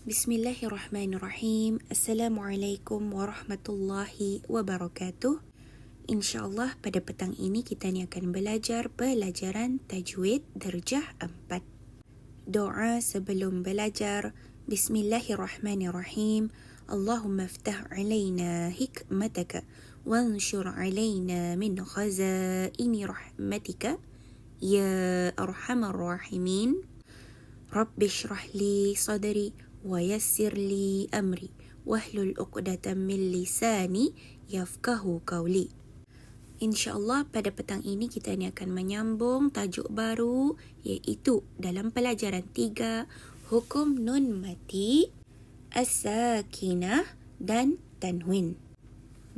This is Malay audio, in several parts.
Bismillahirrahmanirrahim. Assalamualaikum warahmatullahi wabarakatuh. InsyaAllah pada petang ini kita ni akan belajar pelajaran tajwid darjah 4. Doa sebelum belajar. Bismillahirrahmanirrahim. Allahumma aftah alaina hikmataka wanshur alaina min khazaini rahmatika ya arhamar rahimin. Rabbi shrah li sadri wa yassir li amri wahlul 'uqdatam min lisani yafqahu qawli. InsyaAllah pada petang ini kita ni akan menyambung tajuk baru, iaitu dalam pelajaran 3 hukum nun mati, as-sakinah dan tanwin.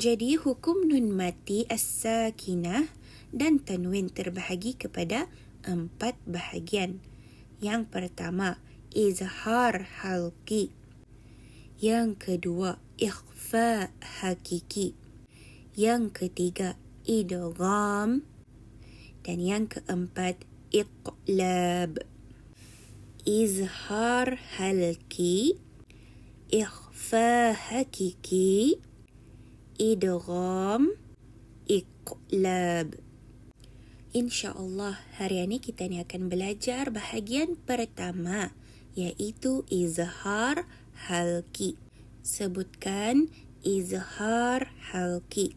Jadi hukum nun mati, as-sakinah dan tanwin terbahagi kepada 4 bahagian. Yang pertama, izhar halqi. Yang kedua, ikhfa hakiki. Yang ketiga, idgham. Dan yang keempat, iqlab. Izhar halqi, ikhfa hakiki, idgham, iqlab. InsyaAllah hari ini kita ni akan belajar bahagian pertama, iaitu izhar halqi. Sebutkan izhar halqi.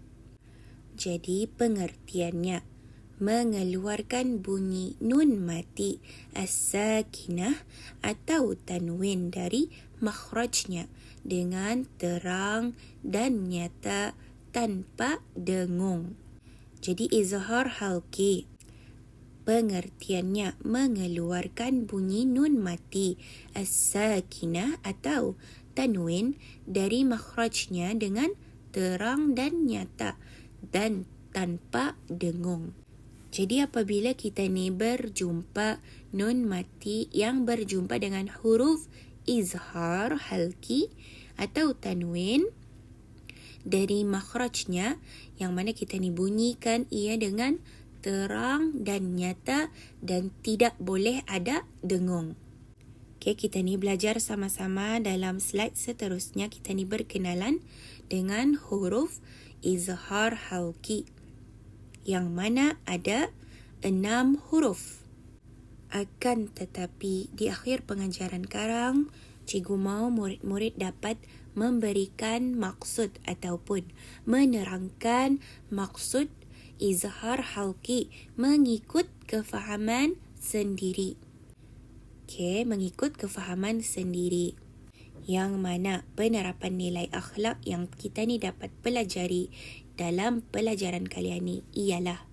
Jadi pengertiannya, mengeluarkan bunyi nun mati as-sakinah atau tanwin dari makhrajnya dengan terang dan nyata tanpa dengung. Jadi izhar halqi, pengertiannya mengeluarkan bunyi nun mati as-sakinah atau tanwin dari makhrajnya dengan terang dan nyata dan tanpa dengung. Jadi apabila kita ni berjumpa nun mati yang berjumpa dengan huruf izhar halqi atau tanwin dari makhrajnya, yang mana kita ni bunyikan ia dengan terang dan nyata dan tidak boleh ada dengung. Okay, kita ni belajar sama-sama dalam slide seterusnya. Kita ni berkenalan dengan huruf izhar halqi, yang mana ada 6 huruf. Akan tetapi di akhir pengajaran karang, cikgu mahu murid-murid dapat memberikan maksud ataupun menerangkan maksud izhar halqi mengikut kefahaman sendiri. Okey, mengikut kefahaman sendiri. Yang mana penerapan nilai akhlak yang kita ni dapat pelajari dalam pelajaran kali ini ialah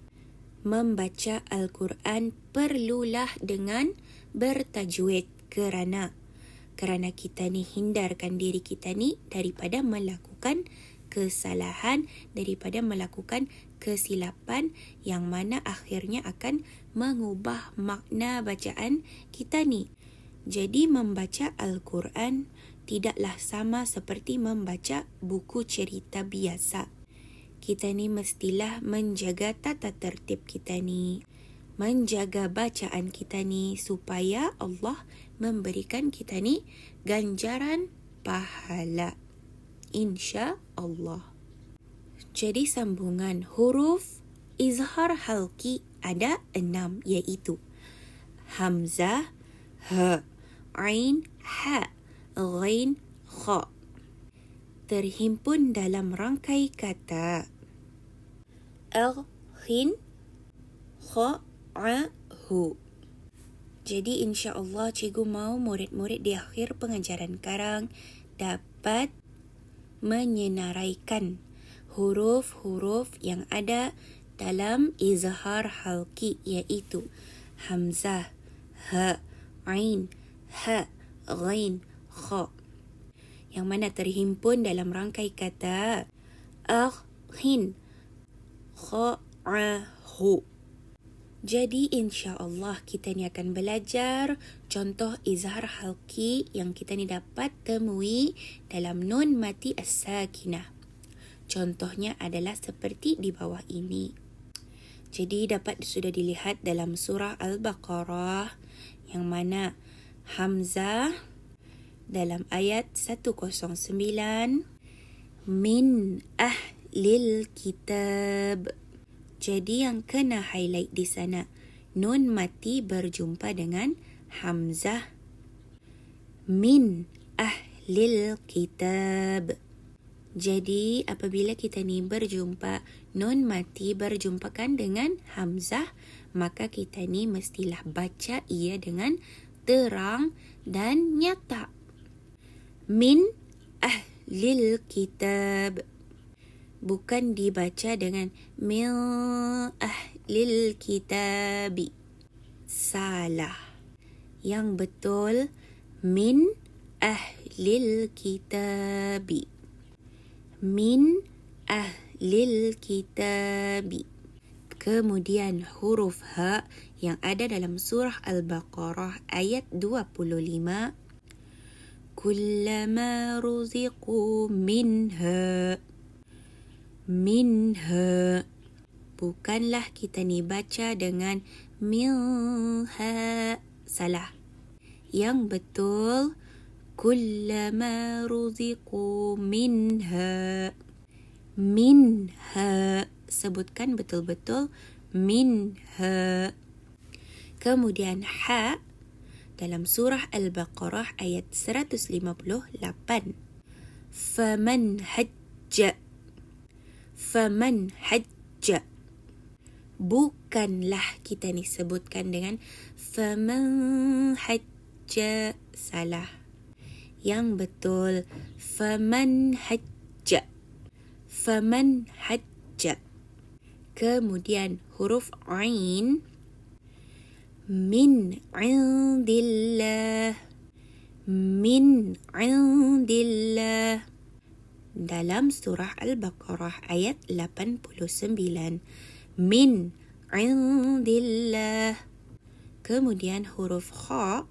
membaca Al-Quran perlulah dengan bertajwid kerana kita ni hindarkan diri kita ni daripada melakukan kesalahan, daripada melakukan kesilapan yang mana akhirnya akan mengubah makna bacaan kita ni. Jadi membaca Al-Quran tidaklah sama seperti membaca buku cerita biasa. Kita ni mestilah menjaga tata tertib kita ni, menjaga bacaan kita ni supaya Allah memberikan kita ni ganjaran pahala, insya-Allah. Jadi sambungan huruf izhar halqi ada 6, iaitu hamzah, ha, ain, ha, ghain, kha. Terhimpun dalam rangkai kata al-khin, kha, a, hu. Jadi insya-Allah cikgu mahu murid-murid di akhir pengajaran karang dapat menyenaraikan huruf-huruf yang ada dalam izhar halqi, iaitu hamzah, ha, ain, ha, ghain, kha, yang mana terhimpun dalam rangkai kata al-khin, kha, a, hu. Jadi insya-Allah kita ni akan belajar contoh izhar halqi yang kita ni dapat temui dalam nun mati as-sakinah. Contohnya adalah seperti di bawah ini. Jadi dapat sudah dilihat dalam surah Al-Baqarah yang mana hamzah dalam ayat 109, min ahlil kitab. Jadi yang kena highlight di sana, nun mati berjumpa dengan hamzah. Min ahlil kitab. Jadi apabila kita ni berjumpa, nun mati berjumpakan dengan hamzah, maka kita ni mestilah baca ia dengan terang dan nyata. Min ahlil kitab. Bukan dibaca dengan min ahlil kitabi. Salah. Yang betul, min ahlil kitabi. Min ahlil kitabi. Kemudian huruf ha yang ada dalam surah Al-Baqarah ayat 25. Kullama ruziqu minha. Minha. Bukanlah kita ni baca dengan minha. Salah. Yang betul, kullama ruziqu minha. Minha. Sebutkan betul-betul minha. Kemudian ha dalam surah Al-Baqarah ayat 158. Faman hajja. Faman hajja. Bukanlah kita ni sebutkan dengan faman hajja. Salah. Yang betul, faman hajja. Faman hajja. Kemudian huruf ain. Min indillah. Min indillah. Dalam surah Al-Baqarah ayat 89. Min indillah. Kemudian huruf kha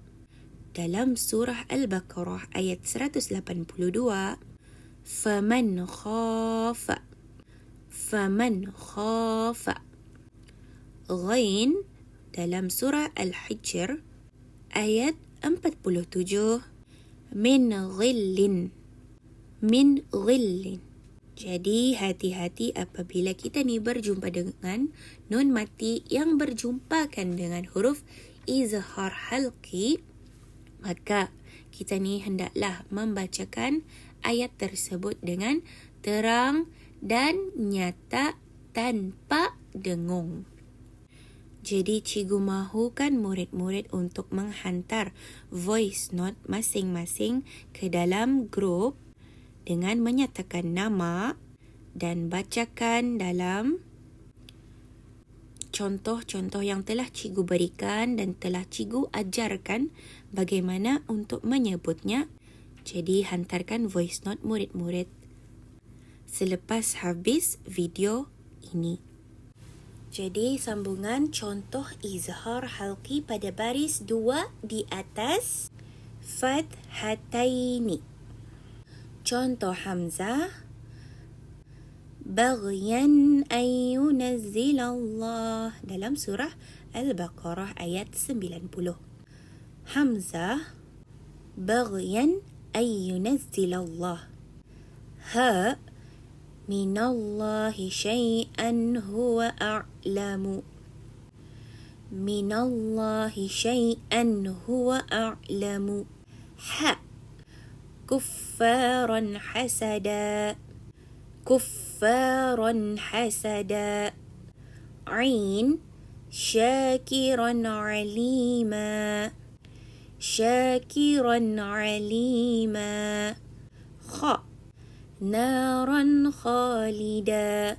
dalam surah Al-Baqarah ayat 182. Faman khafa. Faman khafa. Ghain dalam surah Al-Hijr ayat 47. Min ghillin. Min ghillin. Jadi hati-hati apabila kita ni berjumpa dengan nun mati yang berjumpakan dengan huruf izhar halqi, maka kita ni hendaklah membacakan ayat tersebut dengan terang dan nyata tanpa dengung. Jadi cikgu mahukan murid-murid untuk menghantar voice note masing-masing ke dalam grup dengan menyatakan nama dan bacakan dalam contoh-contoh yang telah cikgu berikan dan telah cikgu ajarkan bagaimana untuk menyebutnya. Jadi hantarkan voice note murid-murid selepas habis video ini. Jadi sambungan contoh izhar halqi pada baris 2 di atas fathataini. Contoh hamzah. Baghyan an yunazzilallah dalam surah Al-Baqarah ayat 90. Hamzah. Baghyan an yunazzilallah. Ha. Minallahi syai'an huwa a'lamu. Minallahi syai'an huwa a'lamu. Ha. Kuffaran hasada. Kuffaran hasada. Ain. Syakiran alima. Syakiran alima. Kha. Naran khalida.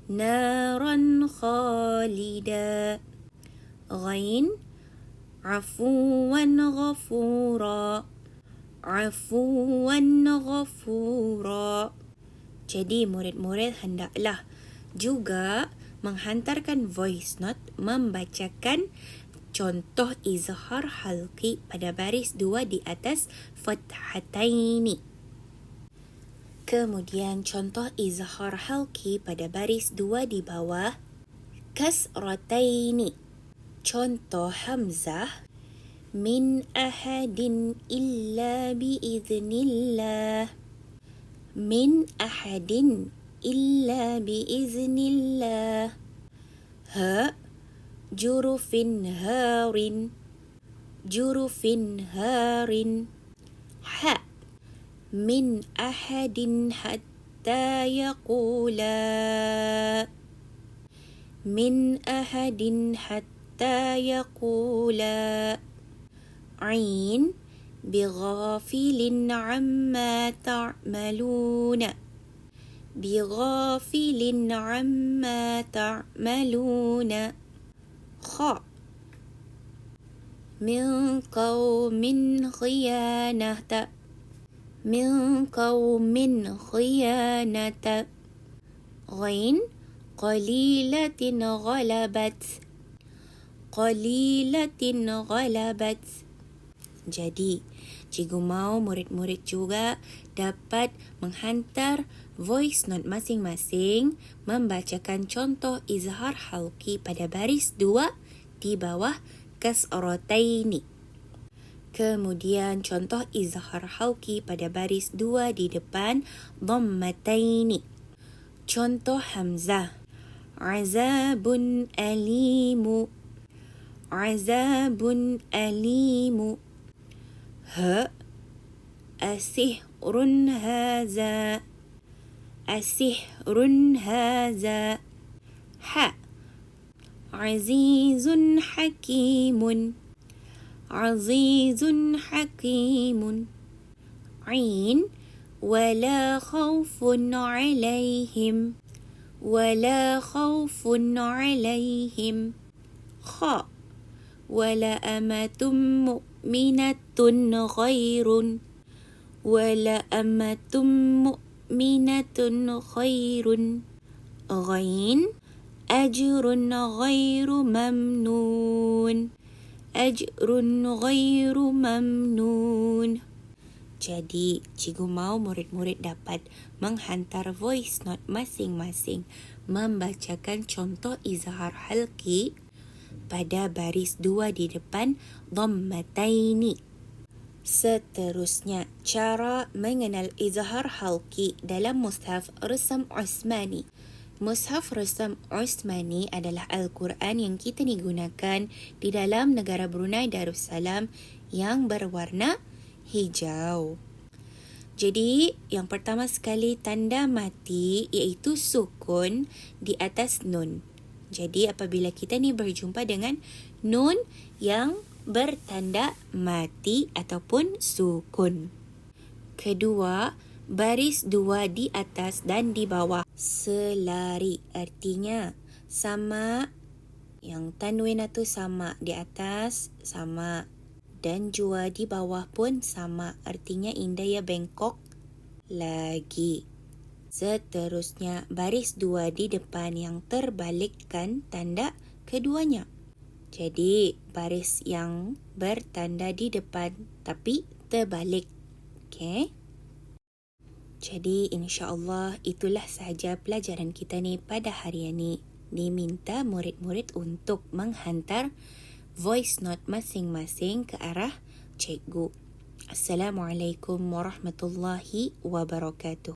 Naran khalida. Ghain. Afuwan ghafura. Afuwan ghafura. Jadi murid-murid hendaklah juga menghantarkan voice note membacakan contoh izhar halqi pada baris 2 di atas fathataini. Kemudian contoh izhar halqi pada baris 2 di bawah kasrataini. Contoh hamzah. min ahadin illa biiznillah. Min ahadin illa biiznillah. Ha jurufin harin. Jurufin harin. Ha min ahadin hatta yaqula. Min ahadin hatta yaqula. Ain bighafilin amma ta'maluna. Bighafilin amma ta'maluna. Kha min qawmin khiyanata. Min qawmin khiyanata. Ghain qalilatin ghalabat. Qalilatin ghalabat. Jadi, cikgu mau murid-murid juga dapat menghantar voice note masing-masing membacakan contoh izhar halqi pada baris 2 di bawah kasrataini. Kemudian contoh izhar halqi pada baris 2 di depan dhammataini. Contoh hamzah. Azabun alimu. Azabun alimu. Ha asihrun haza. Asihrun haza. Ha azizun hakimun. Azizun hakimun. Ain wala khawfun alaihim. Wala khawfun alaihim. Kha wala amatum mu'minatun khairun. Wala amatum mu'minatun khairun. Ghain ajrun ghairu mamnun. Ajrun ghairu mamnun. Jadi, cikgu mau murid-murid dapat menghantar voice note masing-masing membacakan contoh izhar halqi pada baris 2 di depan dhammataini. Seterusnya, cara mengenal izhar halqi dalam Mushaf Rusam Osmani. Mushaf Rusam Osmani adalah Al-Quran yang kita gunakan di dalam negara Brunei Darussalam yang berwarna hijau. Jadi, yang pertama sekali tanda mati iaitu sukun di atas nun. Jadi, apabila kita ni berjumpa dengan nun yang bertanda mati ataupun sukun. Kedua, baris 2 di atas dan di bawah selari. Artinya sama, yang tanwin itu sama di atas sama dan jua di bawah pun sama. Artinya indaya bengkok lagi. Seterusnya baris 2 di depan yang terbalikkan tanda keduanya. Jadi baris yang bertanda di depan tapi terbalik. Okey. Jadi insya-Allah itulah sahaja pelajaran kita ni pada hari ini. Diminta murid-murid untuk menghantar voice note masing-masing ke arah cikgu. Assalamualaikum warahmatullahi wabarakatuh.